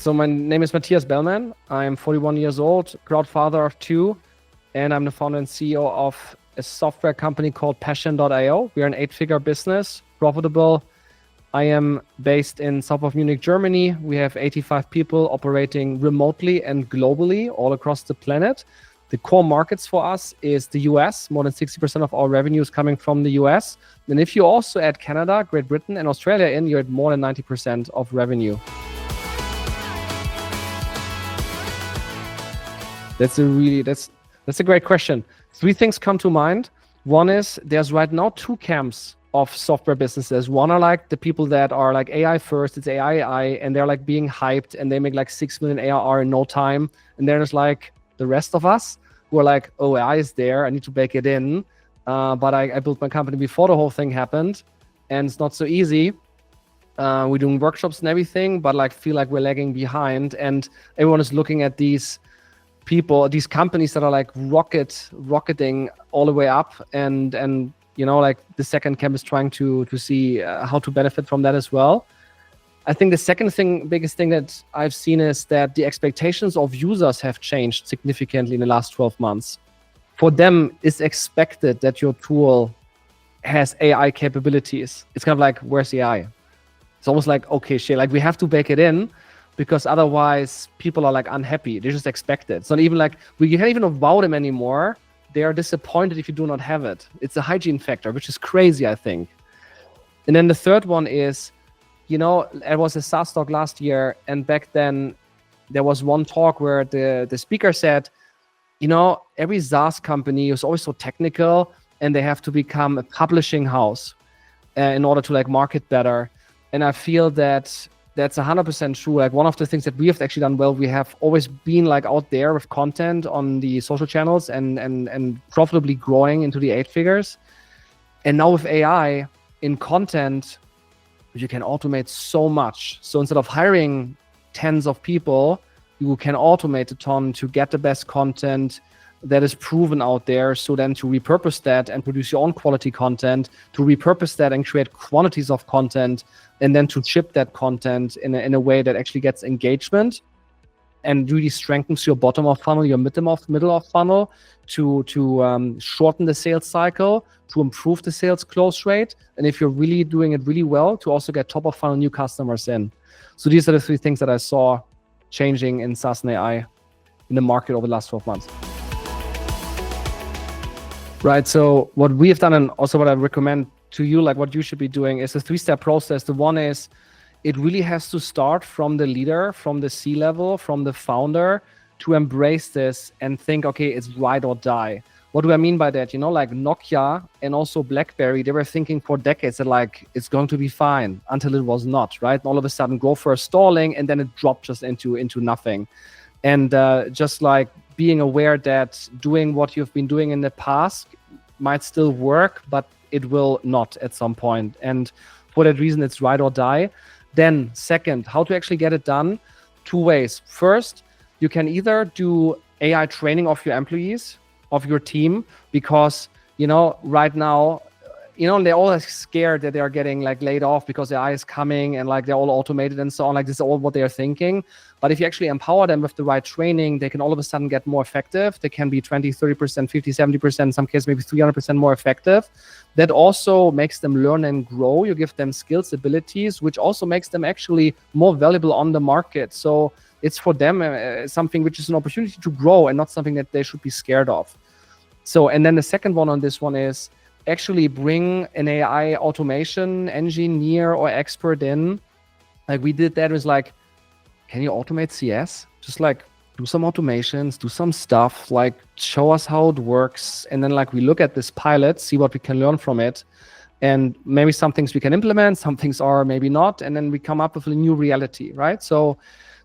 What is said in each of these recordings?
So my name is Matthias Bellmann. I'm 41 years old, proud father of two, and I'm the founder and CEO of a software company called Passion.io. We're an 8-figure business, profitable. I am based in south of Munich, Germany. We have 85 people operating remotely and globally all across the planet. The core markets for us is the US. More than 60% of our revenue is coming from the US. And if you also add Canada, Great Britain, and Australia in, you're at more than 90% of revenue. That's a great question. 3 things come to mind. One is there's right now 2 camps of software businesses. One are like the people that are like AI first, it's AI, and they're like being hyped and they make like 6 million ARR in no time. And there's like the rest of us who are like, oh, AI is there, I need to bake it in. But I built my company before the whole thing happened, and it's not so easy. We're doing workshops and everything, but like feel like we're lagging behind, and everyone is looking at these people, these companies that are like rocketing all the way up, and you know, like the second camp is trying to see how to benefit from that as well. I think the second thing, biggest thing that I've seen is that the expectations of users have changed significantly in the last 12 months. For them, it's expected that your tool has AI capabilities. It's kind of like, where's the AI? It's almost like, okay, shit, like we have to bake it in, because otherwise people are like unhappy. They just expect it. It's not even like, we can't even wow them anymore. They are disappointed if you do not have it. It's a hygiene factor, which is crazy, I think. And then the third one is, you know, it was a SaaStock last year, and back then there was one talk where the speaker said, you know, every SaaS company is always so technical and they have to become a publishing house in order to like market better. And I feel that that's 100% true. Like one of the things that we have actually done well, we have always been like out there with content on the social channels and profitably growing into the 8 figures. And now with AI in content, you can automate so much. So instead of hiring tens of people, you can automate a ton to get the best content that is proven out there. So then to repurpose that and produce your own quality content, to repurpose that and create quantities of content, and then to ship that content in a way that actually gets engagement and really strengthens your bottom of funnel, your middle of funnel, to shorten the sales cycle, to improve the sales close rate, and if you're really doing it really well, to also get top of funnel new customers in. So these are the 3 things that I saw changing in SaaS and AI in the market over the last 12 months. Right, so what we have done, and also what I recommend to you, like what you should be doing, is a 3-step process. The one is, it really has to start from the leader, from the C-level, from the founder, to embrace this and think, okay, it's ride or die. What do I mean by that? You know, like Nokia and also BlackBerry, they were thinking for decades that like, it's going to be fine, until it was not, right? And all of a sudden growth first stalling, and then it dropped just into nothing. And just like being aware that doing what you've been doing in the past might still work, but it will not at some point. And for that reason, it's ride or die. Then second, how to actually get it done? 2 ways. First, you can either do AI training of your employees, of your team, because, you know, right now, you know, they're all scared that they are getting like laid off because AI is coming and like they're all automated and so on. Like this is all what they are thinking. But if you actually empower them with the right training, they can all of a sudden get more effective. They can be 20, 30%, 50, 70%, in some cases, maybe 300% more effective. That also makes them learn and grow. You give them skills, abilities, which also makes them actually more valuable on the market. So it's for them something which is an opportunity to grow and not something that they should be scared of. So, and then the second one on this one is actually bring an AI automation engineer or expert in. Like we did that, was like, can you automate CS? Just like do some automations, do some stuff, like show us how it works. And then like we look at this pilot, see what we can learn from it. And maybe some things we can implement, some things are maybe not. And then we come up with a new reality, right? So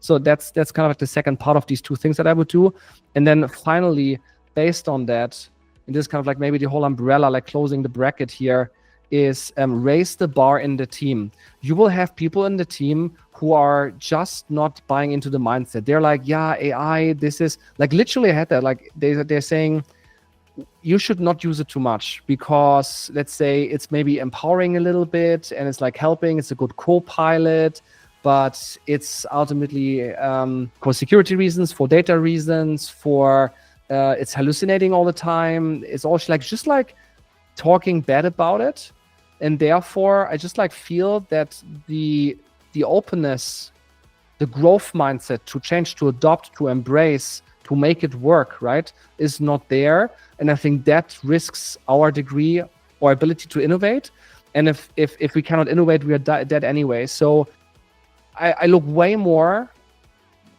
that's kind of like the second part of these 2 things that I would do. And then finally, based on that, and this is kind of like maybe the whole umbrella, like closing the bracket here, is raise the bar in the team. You will have people in the team who are just not buying into the mindset. They're like, yeah, AI, this is like, literally I had that, like they're saying, you should not use it too much because let's say it's maybe empowering a little bit and it's like helping, it's a good co-pilot, but it's ultimately for security reasons, for data reasons, for it's hallucinating all the time. It's also like just like talking bad about it, and therefore I just like feel that the openness, the growth mindset to change, to adopt, to embrace, to make it work, right, is not there. And I think that risks our degree or ability to innovate. And if we cannot innovate, we are dead anyway. So I look way more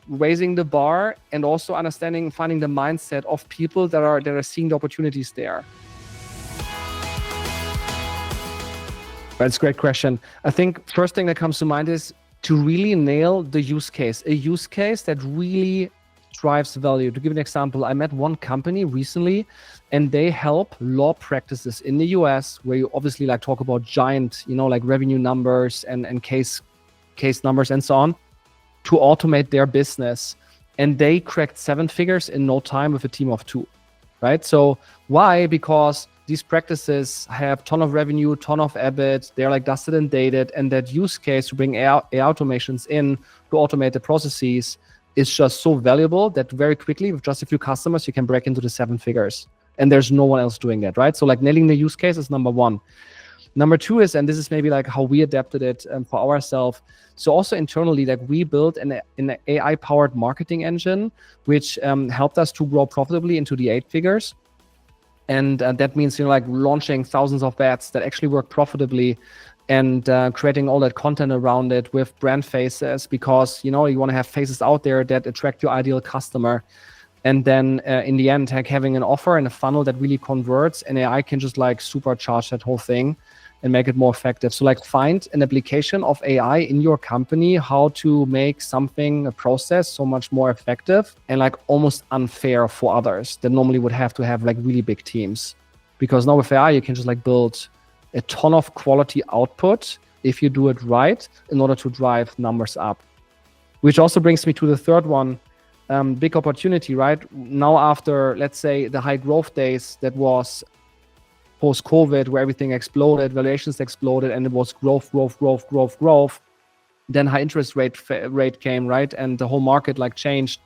raising the bar and also understanding, finding the mindset of people that are seeing the opportunities there. That's a great question. I think first thing that comes to mind is to really nail the use case, a use case that really drives value. To give an example, I met one company recently and they help law practices in the US, where you obviously like talk about giant, like revenue numbers and case numbers and so on, to automate their business. And they cracked 7 figures in no time with a team of 2, right? So why? Because these practices have ton of revenue, ton of EBIT, they're like dusted and dated, and that use case to bring AI automations in to automate the processes is just so valuable that very quickly, with just a few customers, you can break into the 7 figures. And there's no one else doing that, right? So like nailing the use case is number 1. Number 2 is, and this is maybe like how we adapted it for ourselves. So also internally, like we built an AI-powered marketing engine, which helped us to grow profitably into the 8 figures. And that means, like launching thousands of ads that actually work profitably, and creating all that content around it with brand faces, because, you want to have faces out there that attract your ideal customer. And then in the end, like having an offer and a funnel that really converts, and AI can just like supercharge that whole thing and make it more effective. So like find an application of AI in your company, how to make something, a process, so much more effective and like almost unfair for others that normally would have to have like really big teams. Because now with AI, you can just like build a ton of quality output if you do it right in order to drive numbers up. Which also brings me to the third one, big opportunity, right? Now after, let's say, the high growth days that was post-COVID, where everything exploded, valuations exploded, and it was growth. Then high interest rate came, right? And the whole market like changed.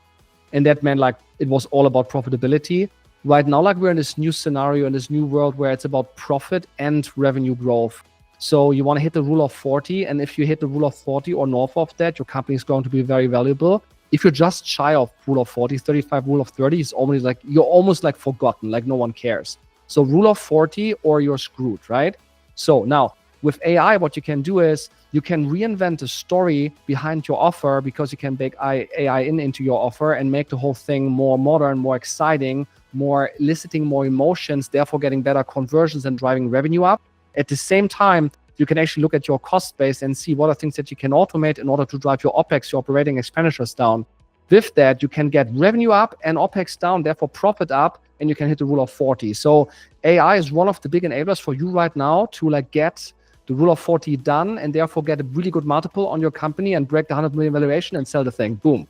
And that meant like it was all about profitability. Right now, like we're in this new scenario, in this new world where it's about profit and revenue growth. So you want to hit the rule of 40. And if you hit the rule of 40 or north of that, your company is going to be very valuable. If you're just shy of rule of 40, 35, rule of 30, it's almost like you're almost like forgotten, like no one cares. So rule of 40 or you're screwed, right? So now with AI, what you can do is you can reinvent the story behind your offer, because you can bake AI into your offer and make the whole thing more modern, more exciting, more eliciting more emotions, therefore getting better conversions and driving revenue up. At the same time, you can actually look at your cost base and see what are things that you can automate in order to drive your OPEX, your operating expenditures down. With that, you can get revenue up and OPEX down, therefore profit up, and you can hit the rule of 40. So AI is one of the big enablers for you right now to like get the rule of 40 done, and therefore get a really good multiple on your company and break the 100 million valuation and sell the thing. Boom.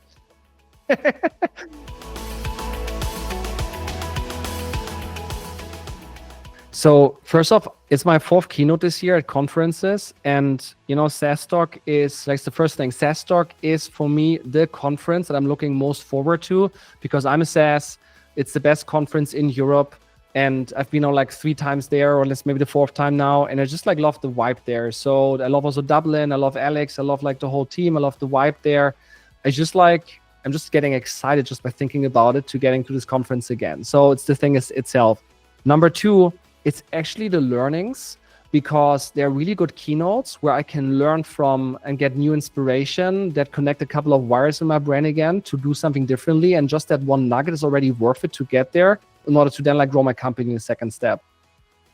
So first off, it's my 4th keynote this year at conferences, and SaaStock is like the first thing. SaaStock is for me the conference that I'm looking most forward to, because I'm a SaaS. It's the best conference in Europe, and I've been on like 3 times there, or maybe the 4th time now, and I just like love the vibe there. So I love also Dublin. I love Alex. I love like the whole team. I love the vibe there. I'm just getting excited just by thinking about it to getting to this conference again. So it's the thing itself. Number 2. It's actually the learnings, because they're really good keynotes where I can learn from and get new inspiration that connect a couple of wires in my brain again to do something differently. And just that one nugget is already worth it to get there in order to then like grow my company in the second step.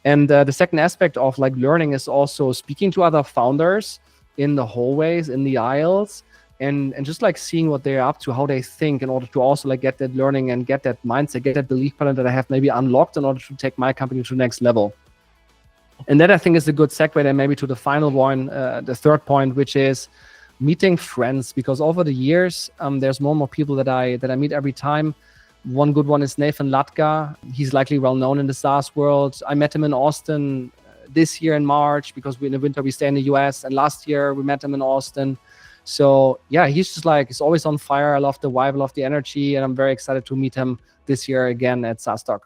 And the second aspect of like learning is also speaking to other founders in the hallways, in the aisles, and just like seeing what they're up to, how they think, in order to also like get that learning and get that mindset, get that belief pattern that I have maybe unlocked in order to take my company to the next level. And that I think is a good segue then maybe to the final one, the third point, which is meeting friends. Because over the years, there's more and more people that I meet every time. One good one is Nathan Latka. He's likely well known in the SaaS world. I met him in Austin this year in March, because in the winter we stay in the US, and last year we met him in Austin. So yeah, he's just like, he's always on fire. I love the vibe, I love the energy, and I'm very excited to meet him this year again at SaaStock.